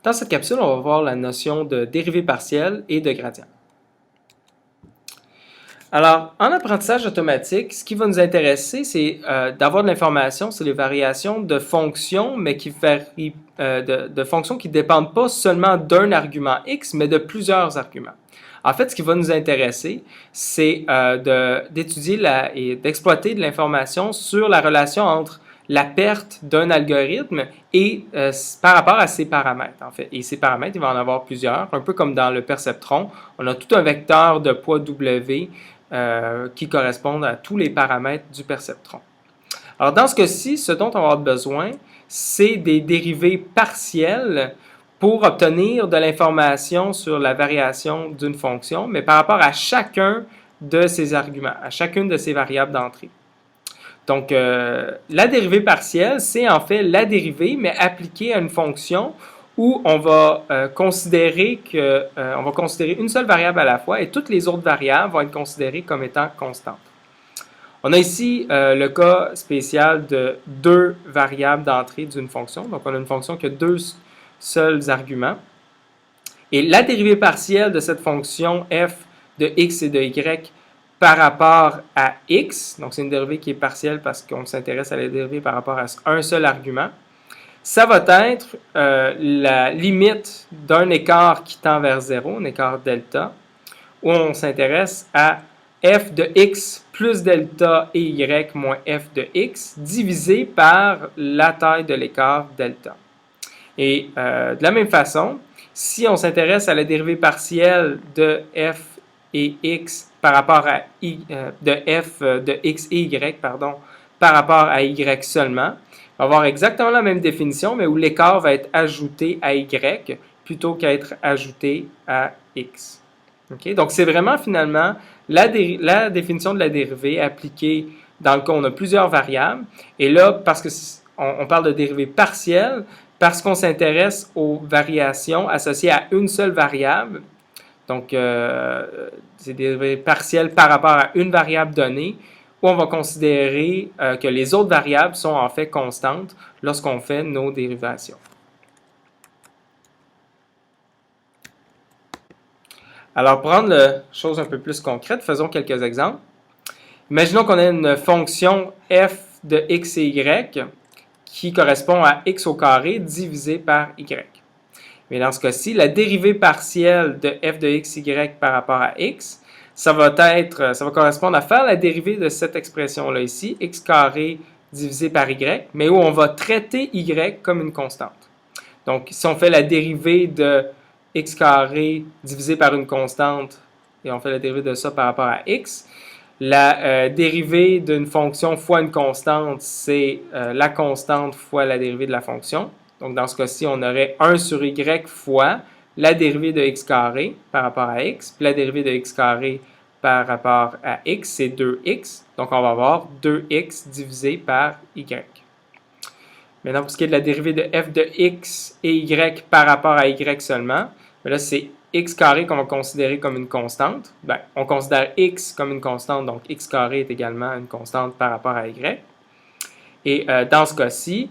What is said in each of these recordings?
Dans cette capsule, on va voir la notion de dérivée partielle et de gradient. Alors, en apprentissage automatique, ce qui va nous intéresser, c'est d'avoir de l'information sur les variations de fonctions, mais qui varient, de fonctions qui ne dépendent pas seulement d'un argument x, mais de plusieurs arguments. En fait, ce qui va nous intéresser, c'est d'étudier et d'exploiter de l'information sur la relation entre la perte d'un algorithme et par rapport à ses paramètres, en fait. Et ces paramètres, il va en avoir plusieurs, un peu comme dans le perceptron. On a tout un vecteur de poids W qui correspondent à tous les paramètres du perceptron. Alors, dans ce cas-ci, ce dont on va avoir besoin, c'est des dérivées partielles pour obtenir de l'information sur la variation d'une fonction, mais par rapport à chacun de ces arguments, à chacune de ces variables d'entrée. Donc, la dérivée partielle, c'est en fait la dérivée, mais appliquée à une fonction où on va considérer une seule variable à la fois et toutes les autres variables vont être considérées comme étant constantes. On a ici le cas spécial de deux variables d'entrée d'une fonction. Donc, on a une fonction qui a deux seuls arguments. Et la dérivée partielle de cette fonction f de x et de y par rapport à x, donc c'est une dérivée qui est partielle parce qu'on s'intéresse à la dérivée par rapport à un seul argument, ça va être la limite d'un écart qui tend vers 0, un écart delta, où on s'intéresse à f de x plus delta et y moins f de x divisé par la taille de l'écart delta. Et de la même façon, si on s'intéresse à la dérivée partielle de f et x par rapport à de f de x et y, pardon, par rapport à y seulement, on va avoir exactement la même définition, mais où l'écart va être ajouté à y plutôt qu'à être ajouté à x. Okay? Donc, c'est vraiment finalement la définition de la dérivée appliquée dans le cas où on a plusieurs variables. Et là, parce qu'on parle de dérivée partielle, parce qu'on s'intéresse aux variations associées à une seule variable. Donc, c'est des dérivées partielles par rapport à une variable donnée, où on va considérer que les autres variables sont en fait constantes lorsqu'on fait nos dérivations. Alors, pour rendre les choses un peu plus concrètes, faisons quelques exemples. Imaginons qu'on ait une fonction f de x et y qui correspond à x au carré divisé par y. Mais dans ce cas-ci, la dérivée partielle de f de x, y par rapport à x, ça va correspondre à faire la dérivée de cette expression-là ici, x carré divisé par y, mais où on va traiter y comme une constante. Donc, si on fait la dérivée de x carré divisé par une constante, et on fait la dérivée de ça par rapport à x, la dérivée d'une fonction fois une constante, c'est la constante fois la dérivée de la fonction. Donc, dans ce cas-ci, on aurait 1 sur y fois la dérivée de x carré par rapport à x, puis la dérivée de x carré par rapport à x, c'est 2x. Donc, on va avoir 2x divisé par y. Maintenant, pour ce qui est de la dérivée de f de x et y par rapport à y seulement, là, c'est x carré qu'on va considérer comme une constante. Bien, on considère x comme une constante, donc x carré est également une constante par rapport à y. Et dans ce cas-ci,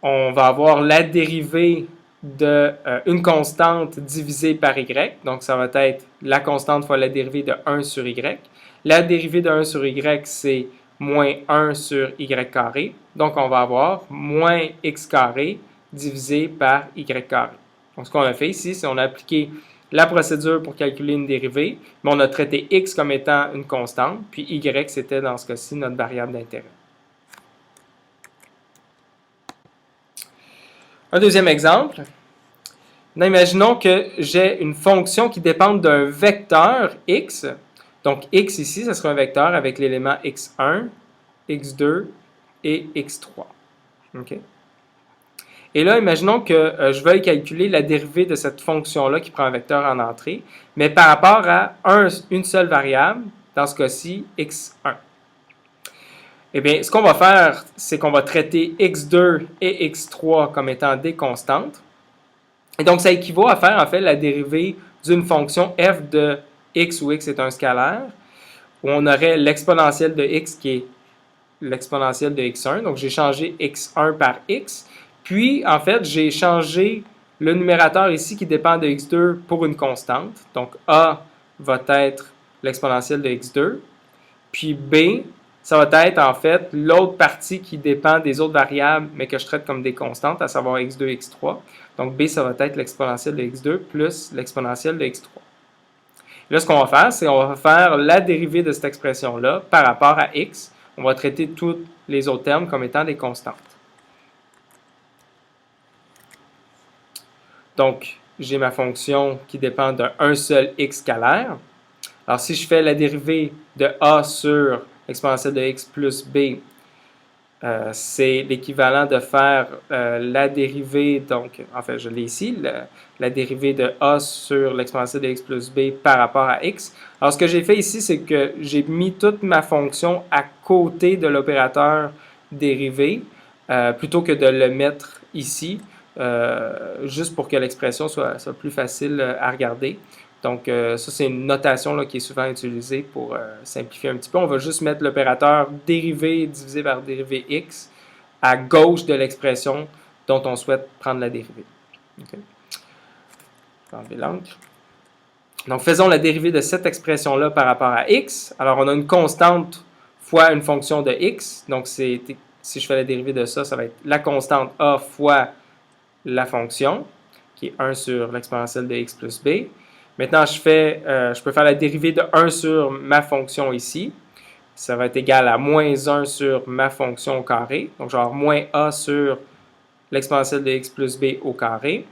on va avoir la dérivée d'une constante divisée par y. Donc, ça va être la constante fois la dérivée de 1 sur y. La dérivée de 1 sur y, c'est moins 1 sur y carré. Donc, on va avoir moins x carré divisé par y carré. Donc, ce qu'on a fait ici, c'est qu'on a appliqué la procédure pour calculer une dérivée, mais on a traité x comme étant une constante, puis y, c'était dans ce cas-ci notre variable d'intérêt. Un deuxième exemple. Maintenant, imaginons que j'ai une fonction qui dépend d'un vecteur x. Donc, x ici, ce sera un vecteur avec l'élément x1, x2 et x3. Okay? Et là, imaginons que je veuille calculer la dérivée de cette fonction-là qui prend un vecteur en entrée, mais par rapport à une seule variable, dans ce cas-ci, x1. Eh bien, ce qu'on va faire, c'est qu'on va traiter x2 et x3 comme étant des constantes. Et donc, ça équivaut à faire, en fait, la dérivée d'une fonction f de x où x est un scalaire, où on aurait l'exponentielle de x qui est l'exponentielle de x1. Donc, j'ai changé x1 par x. Puis, en fait, j'ai changé le numérateur ici qui dépend de x2 pour une constante. Donc, a va être l'exponentielle de x2. Puis b, ça va être en fait l'autre partie qui dépend des autres variables, mais que je traite comme des constantes, à savoir x2 et x3. Donc, b, ça va être l'exponentielle de x2 plus l'exponentielle de x3. Là, ce qu'on va faire, c'est qu'on va faire la dérivée de cette expression-là par rapport à x. On va traiter tous les autres termes comme étant des constantes. Donc, j'ai ma fonction qui dépend d'un seul x scalaire. Alors, si je fais la dérivée de a sur l'exponentielle de x plus b, c'est l'équivalent de faire la dérivée, donc, en fait, je l'ai ici, la dérivée de a sur l'exponentielle de x plus b par rapport à x. Alors, ce que j'ai fait ici, c'est que j'ai mis toute ma fonction à côté de l'opérateur dérivé, plutôt que de le mettre ici, juste pour que l'expression soit plus facile à regarder. Donc, ça, c'est une notation là, qui est souvent utilisée pour simplifier un petit peu. On va juste mettre l'opérateur dérivé divisé par dérivée x à gauche de l'expression dont on souhaite prendre la dérivée. Okay. Je vais enlever l'encre. Donc, faisons la dérivée de cette expression-là par rapport à x. Alors, on a une constante fois une fonction de x. Donc, si je fais la dérivée de ça, ça va être la constante a fois la fonction, qui est 1 sur l'exponentielle de x plus b. Maintenant, je peux faire la dérivée de 1 sur ma fonction ici. Ça va être égal à moins 1 sur ma fonction au carré. Donc, genre moins a sur l'exponentielle de x plus b au carré,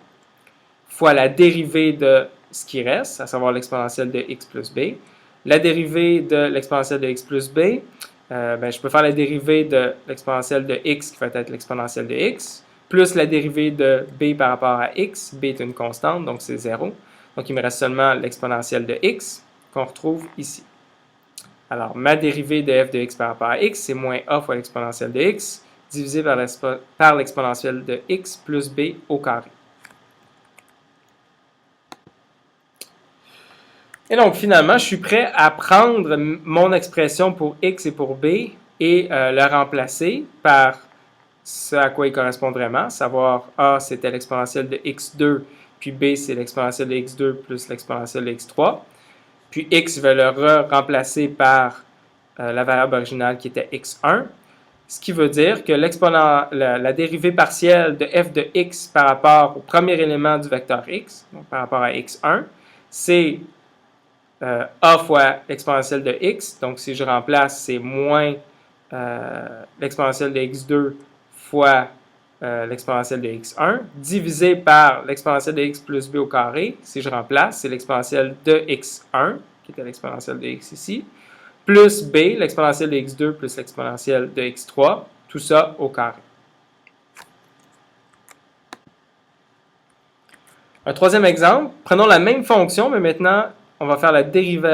fois la dérivée de ce qui reste, à savoir l'exponentielle de x plus b. La dérivée de l'exponentielle de x plus b, je peux faire la dérivée de l'exponentielle de x qui va être l'exponentielle de x, plus la dérivée de b par rapport à x. B est une constante, donc c'est 0. Donc, il me reste seulement l'exponentielle de x qu'on retrouve ici. Alors, ma dérivée de f de x par rapport à x, c'est moins a fois l'exponentielle de x divisé par l'exponentielle de x plus b au carré. Et donc, finalement, je suis prêt à prendre mon expression pour x et pour b et le remplacer par ce à quoi il correspond vraiment, savoir a, c'était l'exponentielle de x2, puis b, c'est l'exponentielle de x2 plus l'exponentielle de x3. Puis x, je vais le remplacer par la variable originale qui était x1, ce qui veut dire que la dérivée partielle de f de x par rapport au premier élément du vecteur x, donc par rapport à x1, c'est a fois l'exponentielle de x. Donc, si je remplace, c'est moins l'exponentielle de x2 fois l'exponentielle de x1, divisé par l'exponentielle de x plus b au carré. Si je remplace, c'est l'exponentielle de x1, qui était l'exponentielle de x ici, plus b, l'exponentielle de x2 plus l'exponentielle de x3, tout ça au carré. Un troisième exemple, prenons la même fonction, mais maintenant, on va faire la dérivée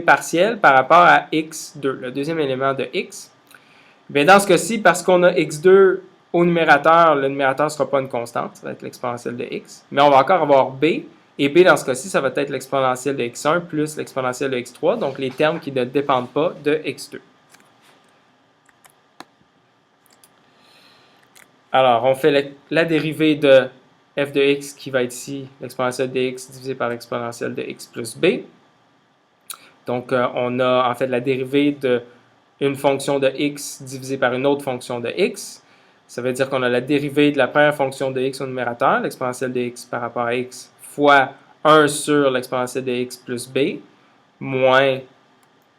partielle par rapport à x2, le deuxième élément de x. Bien, dans ce cas-ci, parce qu'on a x2 au numérateur, le numérateur ne sera pas une constante, ça va être l'exponentielle de x. Mais on va encore avoir b, et b, dans ce cas-ci, ça va être l'exponentielle de x1 plus l'exponentielle de x3, donc les termes qui ne dépendent pas de x2. Alors, on fait la dérivée de f de x qui va être ici l'exponentielle de x divisé par l'exponentielle de x plus b. Donc, on a en fait la dérivée d'une fonction de x divisée par une autre fonction de x. Ça veut dire qu'on a la dérivée de la première fonction de x au numérateur, l'exponentielle de x par rapport à x, fois 1 sur l'exponentielle de x plus b, moins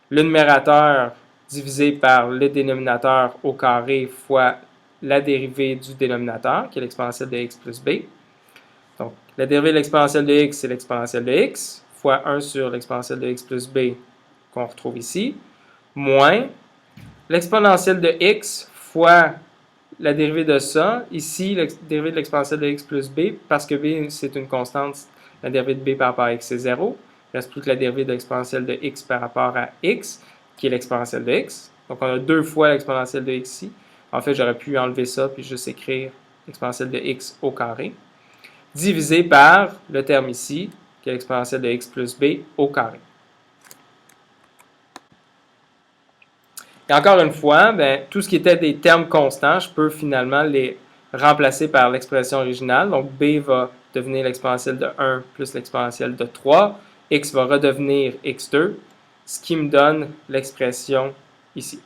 le numérateur divisé par le dénominateur au carré fois la dérivée du dénominateur, qui est l'exponentielle de x plus b. Donc, la dérivée de l'exponentielle de x, c'est l'exponentielle de x, fois 1 sur l'exponentielle de x plus b, qu'on retrouve ici, moins l'exponentielle de x fois la dérivée de ça, ici, la dérivée de l'exponentielle de x plus b, parce que b, c'est une constante, la dérivée de b par rapport à x, c'est 0. Il ne reste plus que la dérivée de l'exponentielle de x par rapport à x, qui est l'exponentielle de x. Donc, on a deux fois l'exponentielle de x ici. En fait, j'aurais pu enlever ça, puis juste écrire l'exponentielle de x au carré, divisé par le terme ici, qui est l'exponentielle de x plus b au carré. Et encore une fois, tout ce qui était des termes constants, je peux finalement les remplacé par l'expression originale. Donc, b va devenir l'exponentielle de 1 plus l'exponentielle de 3. X va redevenir x2, ce qui me donne l'expression ici.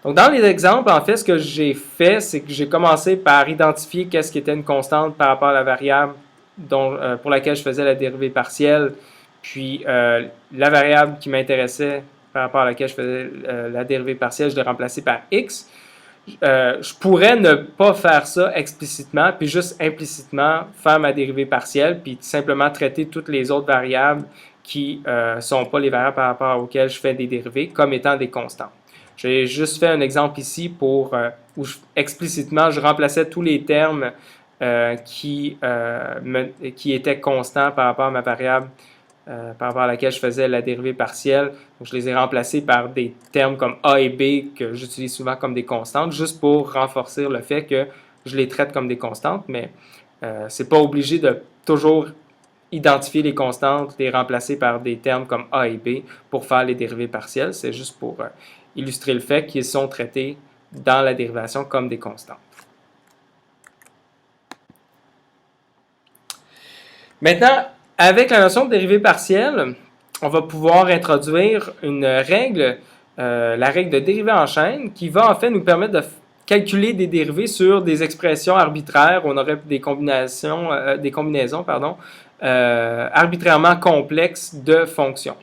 Donc, dans les exemples, en fait, ce que j'ai fait, c'est que j'ai commencé par identifier qu'est-ce qui était une constante par rapport à la variable pour laquelle je faisais la dérivée partielle, puis la variable qui m'intéressait par rapport à laquelle je faisais la dérivée partielle, je l'ai remplacée par x. Je pourrais ne pas faire ça explicitement, puis juste implicitement faire ma dérivée partielle, puis simplement traiter toutes les autres variables qui ne sont pas les variables par rapport auxquelles je fais des dérivées comme étant des constantes. J'ai juste fait un exemple ici où explicitement je remplaçais tous les termes qui étaient constants par rapport à ma variable par rapport à laquelle je faisais la dérivée partielle. Donc, je les ai remplacés par des termes comme A et B que j'utilise souvent comme des constantes, juste pour renforcer le fait que je les traite comme des constantes, mais c'est pas obligé de toujours identifier les constantes, les remplacer par des termes comme A et B pour faire les dérivées partielles. C'est juste pour illustrer le fait qu'ils sont traités dans la dérivation comme des constantes. Maintenant, avec la notion de dérivée partielle, on va pouvoir introduire une règle, la règle de dérivée en chaîne, qui va en fait nous permettre de calculer des dérivées sur des expressions arbitraires. On aurait des combinaisons arbitrairement complexes de fonctions.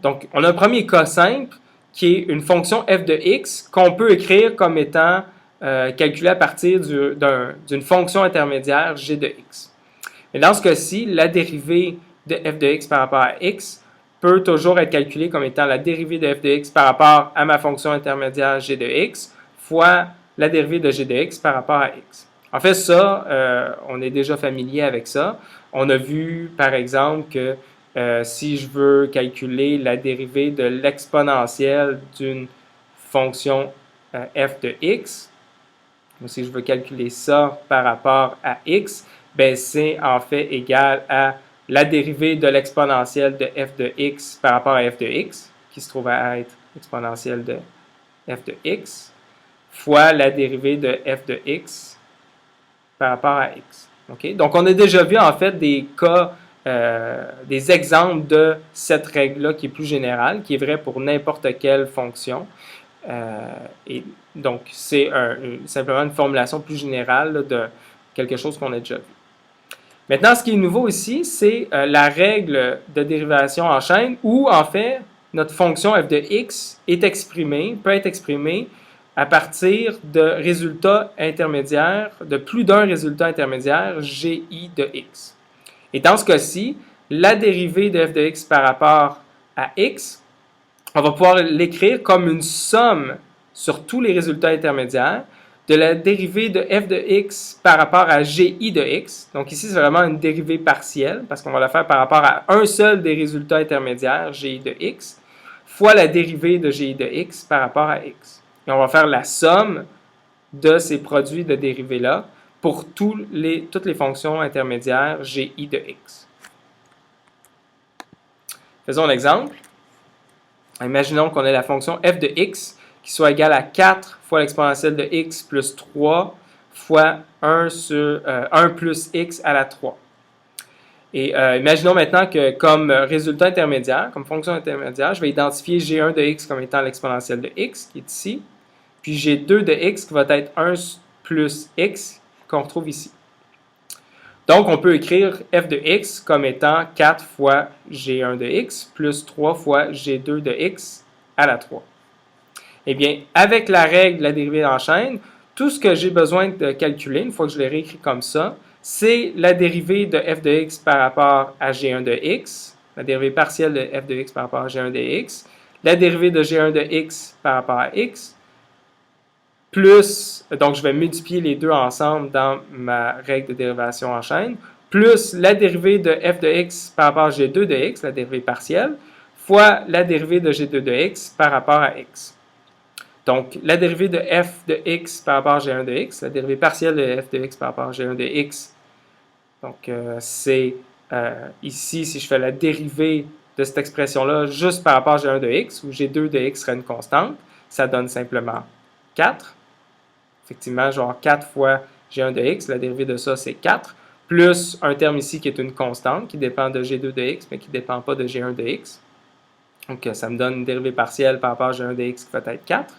Donc, on a un premier cas simple qui est une fonction f de x qu'on peut écrire comme étant calculée à partir d'une fonction intermédiaire g de x. Et dans ce cas-ci, la dérivée de f de x par rapport à x peut toujours être calculée comme étant la dérivée de f de x par rapport à ma fonction intermédiaire g de x fois la dérivée de g de x par rapport à x. En fait, ça, on est déjà familier avec ça. On a vu, par exemple, que si je veux calculer la dérivée de l'exponentielle d'une fonction f de x, ou si je veux calculer ça par rapport à x, ben c'est en fait égal à la dérivée de l'exponentielle de f de x par rapport à f de x, qui se trouve à être exponentielle de f de x, fois la dérivée de f de x par rapport à x. Okay? Donc, on a déjà vu en fait des cas, des exemples de cette règle-là qui est plus générale, qui est vraie pour n'importe quelle fonction. Et donc, c'est simplement une formulation plus générale là, de quelque chose qu'on a déjà vu. Maintenant, ce qui est nouveau ici, c'est la règle de dérivation en chaîne où, en fait, notre fonction f de x peut être exprimée à partir de résultats intermédiaires, de plus d'un résultat intermédiaire gi de x. Et dans ce cas-ci, la dérivée de f de x par rapport à x, on va pouvoir l'écrire comme une somme sur tous les résultats intermédiaires de la dérivée de f de x par rapport à gi de x. Donc ici, c'est vraiment une dérivée partielle parce qu'on va la faire par rapport à un seul des résultats intermédiaires, gi de x, fois la dérivée de gi de x par rapport à x. Et on va faire la somme de ces produits de dérivés-là pour toutes les fonctions intermédiaires gi de x. Faisons l'exemple. Imaginons qu'on ait la fonction f de x qui soit égale à 4 fois l'exponentielle de x plus 3 fois 1 plus x à la 3. Et imaginons maintenant que comme résultat intermédiaire, comme fonction intermédiaire, je vais identifier g1 de x comme étant l'exponentielle de x, qui est ici, puis g2 de x qui va être 1 plus x, qu'on retrouve ici. Donc, on peut écrire f de x comme étant 4 fois g1 de x plus 3 fois g2 de x à la 3. Eh bien, avec la règle de la dérivée en chaîne, tout ce que j'ai besoin de calculer, une fois que je l'ai réécrit comme ça, c'est la dérivée de f de x par rapport à g1 de x, la dérivée partielle de f de x par rapport à g1 de x, la dérivée de g1 de x par rapport à x, plus, donc je vais multiplier les deux ensemble dans ma règle de dérivation en chaîne, plus la dérivée de f de x par rapport à g2 de x, la dérivée partielle, fois la dérivée de g2 de x par rapport à x. Donc, la dérivée de f de x par rapport à g1 de x, la dérivée partielle de f de x par rapport à g1 de x, donc c'est ici, si je fais la dérivée de cette expression-là juste par rapport à g1 de x, où g2 de x serait une constante, ça donne simplement 4. effectivement, genre 4 fois g1 de x, la dérivée de ça, c'est 4, plus un terme ici qui est une constante, qui dépend de g2 de x, mais qui ne dépend pas de g1 de x. Donc, ça me donne une dérivée partielle par rapport à g1 de x qui va être 4.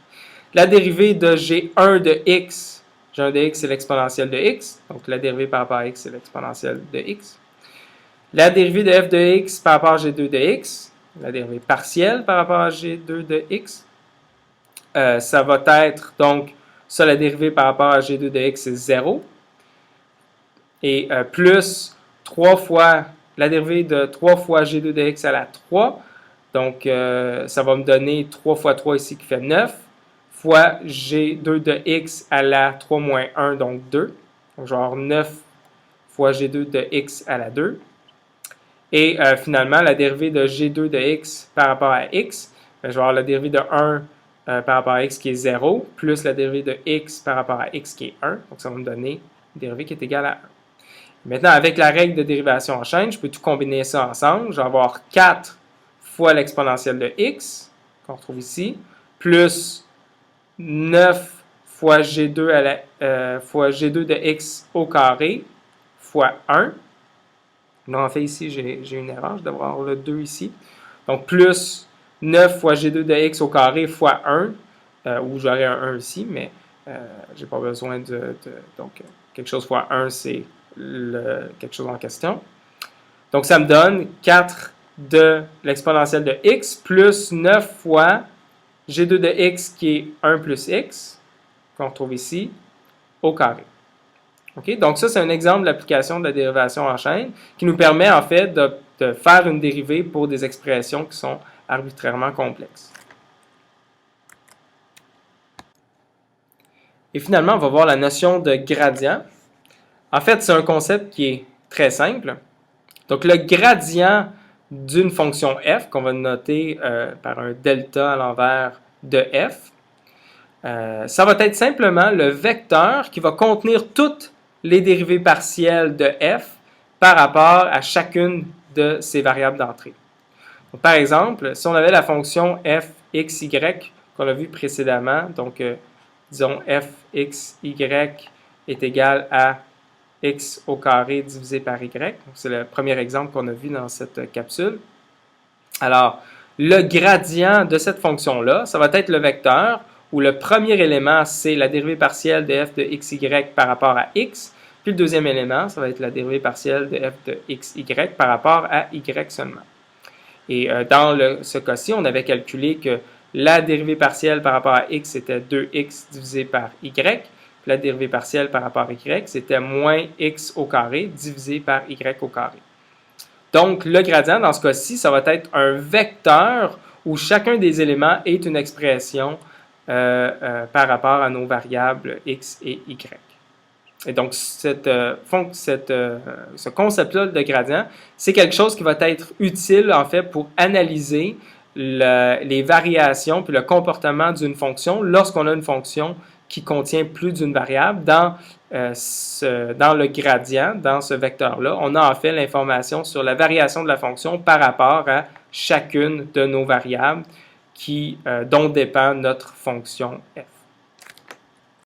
La dérivée de g1 de x, g1 de x, c'est l'exponentielle de x. Donc, la dérivée par rapport à x, c'est l'exponentielle de x. La dérivée de f de x par rapport à g2 de x, la dérivée partielle par rapport à g2 de x, ça va être, donc, ça, la dérivée par rapport à g2 de x, c'est 0. Et plus 3 fois, la dérivée de 3 fois g2 de x à la 3, donc ça va me donner 3 fois 3 ici qui fait 9, fois g2 de x à la 3 moins 1, donc 2. Donc genre 9 fois g2 de x à la 2. Et finalement, la dérivée de g2 de x par rapport à x, je vais avoir la dérivée de 1 par rapport à x qui est 0, plus la dérivée de x par rapport à x qui est 1. Donc ça va me donner une dérivée qui est égale à 1. Maintenant, avec la règle de dérivation en chaîne, je peux tout combiner ça ensemble. Je vais avoir 4 fois l'exponentielle de x, qu'on retrouve ici, plus 9 fois g2, fois g2 de x au carré, fois 1. Donc, en fait, ici, j'ai une erreur. Je devrais avoir le 2 ici. Donc, plus 9 fois g2 de x au carré fois 1, où j'aurais un 1 ici, mais je n'ai pas besoin donc, quelque chose fois 1, c'est quelque chose en question. Donc, ça me donne 4 de l'exponentielle de x plus 9 fois g2 de x qui est 1 plus x, qu'on retrouve ici, au carré. Okay? Donc, ça, c'est un exemple de l'application de la dérivation en chaîne qui nous permet, en fait, de faire une dérivée pour des expressions qui sont arbitrairement complexes. Et finalement, on va voir la notion de gradient. En fait, c'est un concept qui est très simple. Donc, le gradient d'une fonction f, qu'on va noter par un delta à l'envers de f, ça va être simplement le vecteur qui va contenir toutes les dérivées partielles de f par rapport à chacune de ces variables d'entrée. Par exemple, si on avait la fonction f x, y qu'on a vu précédemment, donc disons f x, y est égal à x au carré divisé par y. C'est le premier exemple qu'on a vu dans cette capsule. Alors, le gradient de cette fonction-là, ça va être le vecteur où le premier élément, c'est la dérivée partielle de f de xy par rapport à x, puis le deuxième élément, ça va être la dérivée partielle de f de xy par rapport à y seulement. Et dans ce cas-ci, on avait calculé que la dérivée partielle par rapport à x, c'était 2x divisé par y, puis la dérivée partielle par rapport à y, c'était moins x au carré divisé par y au carré. Donc, le gradient, dans ce cas-ci, ça va être un vecteur où chacun des éléments est une expression par rapport à nos variables x et y. Et donc, ce concept-là de gradient, c'est quelque chose qui va être utile, en fait, pour analyser les variations puis le comportement d'une fonction lorsqu'on a une fonction qui contient plus d'une variable. Dans le gradient, dans ce vecteur-là, on a en fait l'information sur la variation de la fonction par rapport à chacune de nos variables dont dépend notre fonction f.